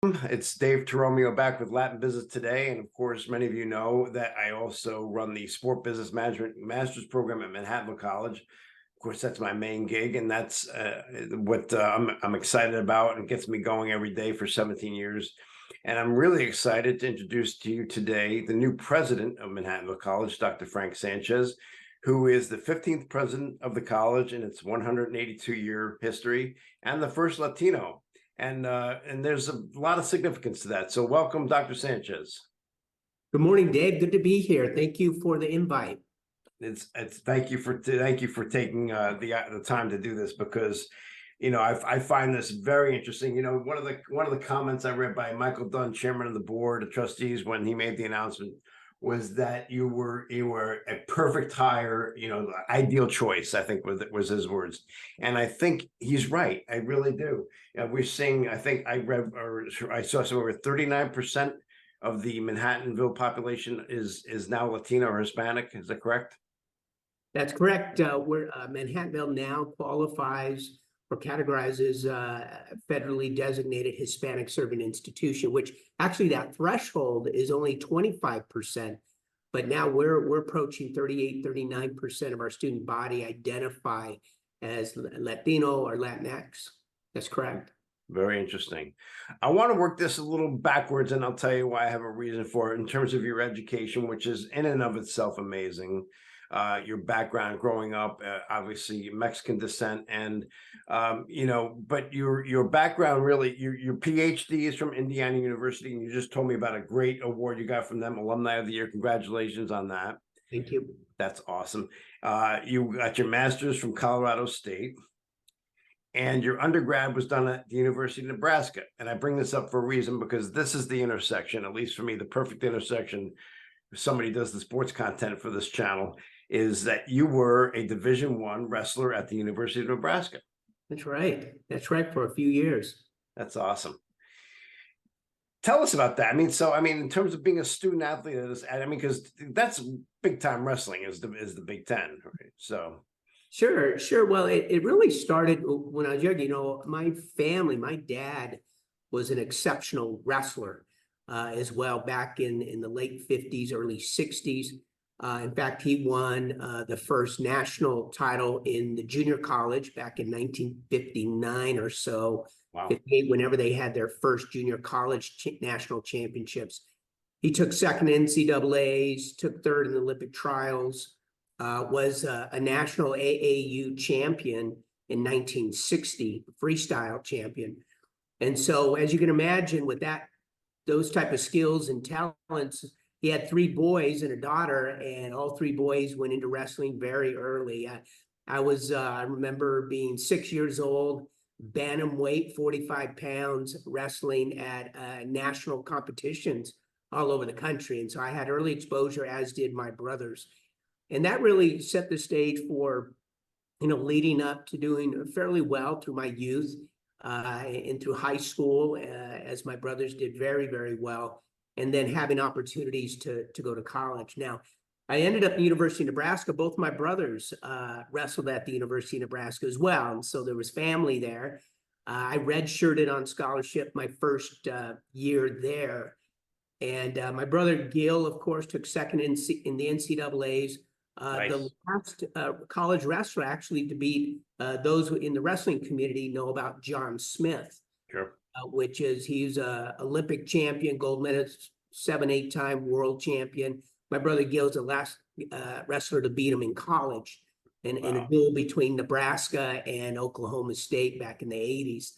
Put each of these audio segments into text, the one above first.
It's Dave Torromeo back with Latin Business Today. And of course, many of you know that I also run the Sport Business Management Master's Program at Manhattanville College. Of course, that's my main gig, and that's what I'm excited about and gets me going every day for 17 years. And I'm really excited to introduce to you today the new president of Manhattanville College, Dr. Frank Sanchez, who is the 15th president of the college in its 182-year history and the first Latino. And there's a lot of significance to that. So welcome, Dr. Sanchez. Good morning, Dave. Good to be here. Thank you for the invite. It's thank you for taking the time to do this, because I find this very interesting. One of the comments I read by Michael Dunn, chairman of the board of trustees, when he made the announcement, was that you were a perfect hire, ideal choice, I think was his words. And I think he's right. I really do. We're seeing, I think I read, or I saw somewhere 39% of the Manhattanville population is now Latino or Hispanic. Is that correct? That's correct. Manhattanville now qualifies or categorizes federally designated Hispanic serving institution, which actually that threshold is only 25%. But now we're approaching 38, 39% of our student body identify as Latino or Latinx. That's correct. Very interesting. I want to work this a little backwards, and I'll tell you why. I have a reason for it in terms of your education, which is in and of itself amazing. Your background growing up, obviously Mexican descent, and but your background really, your PhD is from Indiana University, and you just told me about a great award you got from them, Alumni of the Year. Congratulations on that. Thank you. That's awesome. You got your master's from Colorado State, and your undergrad was done at the University of Nebraska. And I bring this up for a reason, because this is the intersection, at least for me, the perfect intersection. If somebody does the sports content for this channel, is that you were a Division I wrestler at the University of Nebraska. That's right. That's right, for a few years. That's awesome. Tell us about that. In terms of being a student athlete, because that's big time wrestling is the Big Ten, right? So. Sure. Well, it really started when I was young. My family, my dad was an exceptional wrestler as well, back in the late 50s, early 60s. In fact, he won the first national title in the junior college back in 1959 or so. Wow. 58, whenever they had their first junior college national championships. He took second in NCAAs, took third in the Olympic trials, was a national AAU champion in 1960, freestyle champion. And so, as you can imagine, with those type of skills and talents, he had 3 boys and a daughter, and all 3 boys went into wrestling very early. I remember being 6 years old, bantamweight, 45 pounds, wrestling at national competitions all over the country. And so I had early exposure, as did my brothers. And that really set the stage for, leading up to doing fairly well through my youth and through high school, as my brothers did very, very well. And then having opportunities to go to college. Now, I ended up at the University of Nebraska. Both my brothers wrestled at the University of Nebraska as well. And so there was family there. I redshirted on scholarship my first year there. And my brother Gil, of course, took second in the NCAAs. Nice. The last college wrestler actually to beat those in the wrestling community know about John Smith. Sure. He's a Olympic champion, gold medalist, 7-8 time world champion. My brother Gil's the last wrestler to beat him in college, in a duel between Nebraska and Oklahoma State back in the 80s.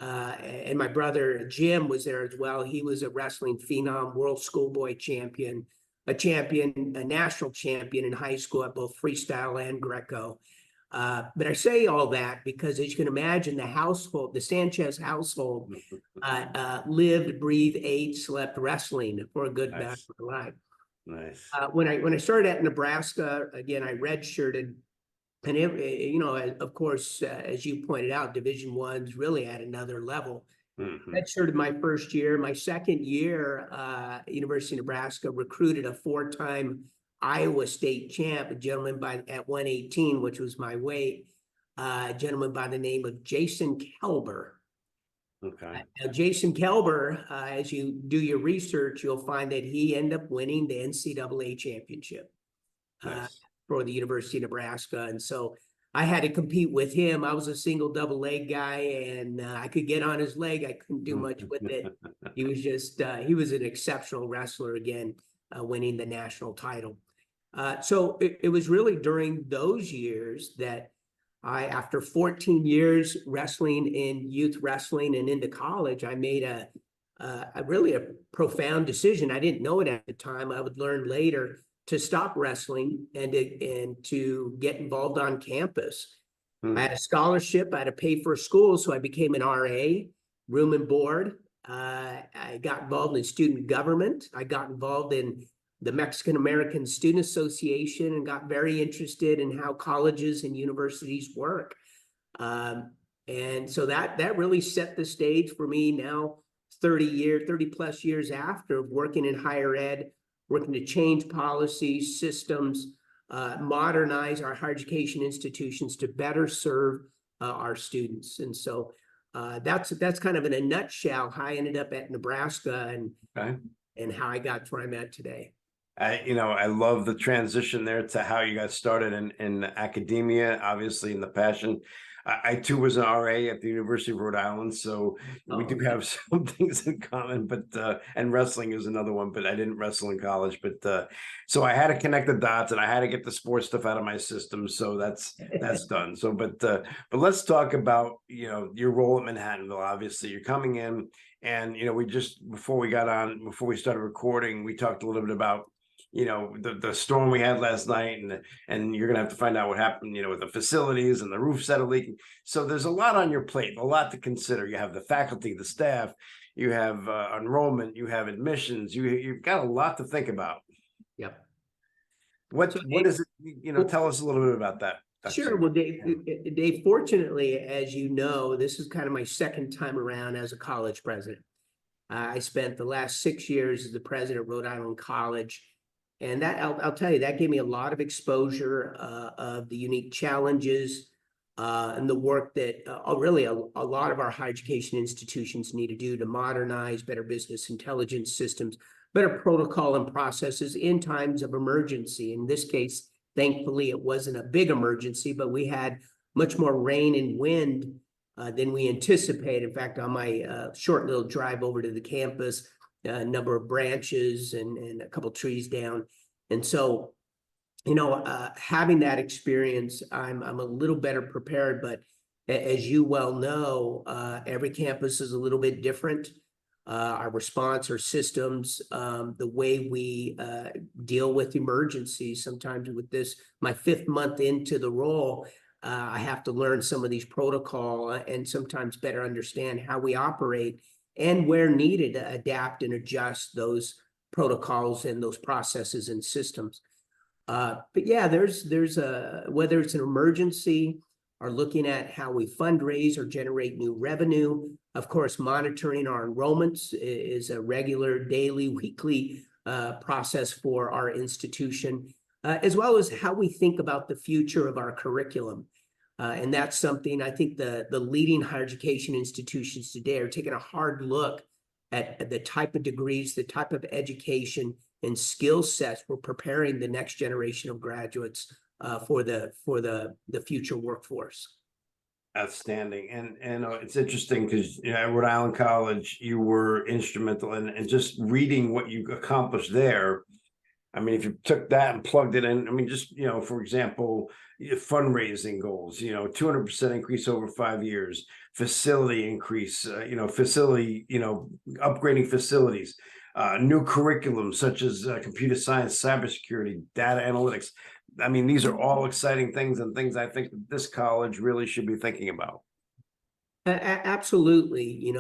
And my brother Jim was there as well. He was a wrestling phenom, world schoolboy champion, a national champion in high school at both freestyle and Greco. But I say all that because, as you can imagine, the Sanchez household lived, breathed, ate, slept wrestling for a good back of my life. Nice. When I started at Nebraska, again, I redshirted, and of course, as you pointed out, Division I's really at another level. Mm-hmm. Redshirted my first year. My second year, University of Nebraska recruited a 4-time Iowa State champ, a gentleman at 118, which was my weight, a gentleman by the name of Jason Kelber. Okay. Now, Jason Kelber, as you do your research, you'll find that he ended up winning the NCAA championship Nice. for the University of Nebraska. And so I had to compete with him. I was a single double leg guy, and I could get on his leg. I couldn't do much with it. He was just, he was an exceptional wrestler again, winning the national title. So it was really during those years that after 14 years wrestling in youth wrestling and into college, I made a really a profound decision. I didn't know it at the time. I would learn later to stop wrestling and to get involved on campus. I had a scholarship. I had to pay for a school, so I became an RA, room and board. I got involved in student government. I got involved in the Mexican American Student Association and got very interested in how colleges and universities work. And so that really set the stage for me now, 30 plus years after, working in higher ed, working to change policies, systems, modernize our higher education institutions to better serve our students. And so that's kind of in a nutshell how I ended up at Nebraska and how I got to where I'm at today. I love the transition there to how you got started in academia, obviously in the passion. I too was an RA at the University of Rhode Island, so we do have some things in common, but and wrestling is another one, but I didn't wrestle in college, but so I had to connect the dots and I had to get the sports stuff out of my system. So that's done. So but let's talk about, your role at Manhattanville. Obviously, you're coming in, and we just before we started recording, we talked a little bit about the storm we had last night, and you're gonna have to find out what happened with the facilities and the roof started leaking. So there's a lot on your plate, a lot to consider. You have the faculty, the staff, you have enrollment, you have admissions, you've got a lot to think about. Yep. What is it? Tell us a little bit about that. Sure. Well, Dave, fortunately, as you know, this is kind of my second time around as a college president. I spent the last 6 years as the president of Rhode Island College. And that I'll tell you, that gave me a lot of exposure of the unique challenges and the work that really a lot of our higher education institutions need to do to modernize better business intelligence systems, better protocol and processes in times of emergency. In this case, thankfully, it wasn't a big emergency, but we had much more rain and wind than we anticipated. In fact, on my short little drive over to the campus, a number of branches and a couple trees down. And so, having that experience, I'm a little better prepared, but as you well know, every campus is a little bit different. Our response, our systems, the way we deal with emergencies, sometimes with this, my 5th month into the role, I have to learn some of these protocol and sometimes better understand how we operate and where needed to adapt and adjust those protocols and those processes and systems. But yeah, there's whether it's an emergency or looking at how we fundraise or generate new revenue. Of course, monitoring our enrollments is a regular daily, weekly process for our institution, as well as how we think about the future of our curriculum. And that's something I think the leading higher education institutions today are taking a hard look at the type of degrees, the type of education and skill sets we're preparing the next generation of graduates for the future workforce. Outstanding. And it's interesting because at Rhode Island College, you were instrumental in just reading what you accomplished there. I mean, if you took that and plugged it in, I mean, just, for example, fundraising goals, 200% increase over 5 years, facility increase, upgrading facilities, new curriculum such as computer science, cybersecurity, data analytics. I mean, these are all exciting things and things I think that this college really should be thinking about. Absolutely.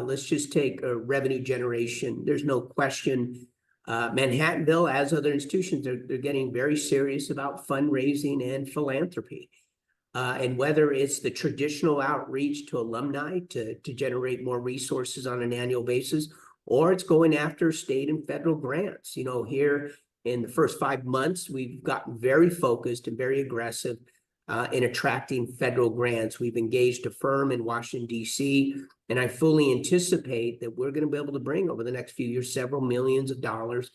Let's just take revenue generation. There's no question. Manhattanville, as other institutions, they're getting very serious about fundraising and philanthropy. And whether it's the traditional outreach to alumni to generate more resources on an annual basis, or it's going after state and federal grants. Here in the first 5 months, we've gotten very focused and very aggressive in attracting federal grants. We've engaged a firm in Washington, D.C., and I fully anticipate that we're going to be able to bring over the next few years several millions of dollars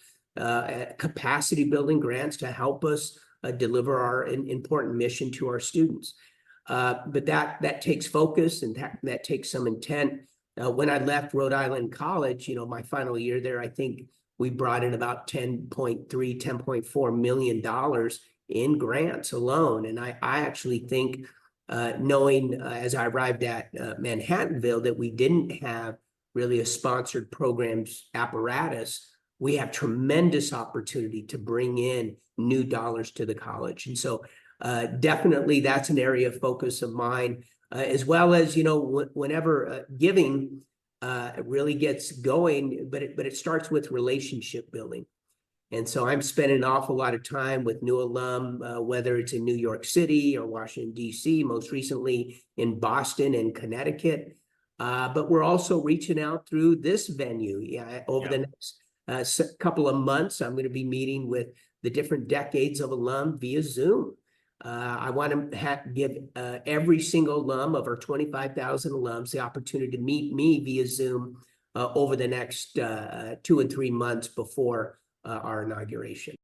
capacity building grants to help us deliver our important mission to our students. But that takes focus, and that takes some intent. When I left Rhode Island College, my final year there, I think we brought in about $10.4 million in grants alone. And I actually think, knowing as I arrived at Manhattanville, that we didn't have really a sponsored programs apparatus, we have tremendous opportunity to bring in new dollars to the college. And so definitely that's an area of focus of mine, as well as, whenever giving really gets going, but it starts with relationship building. And so I'm spending an awful lot of time with new alum, whether it's in New York City or Washington, D.C., most recently in Boston and Connecticut. But we're also reaching out through this venue. Over the next couple of months, I'm going to be meeting with the different decades of alum via Zoom. I want to give every single alum of our 25,000 alums the opportunity to meet me via Zoom over the next 2 and 3 months before our inauguration.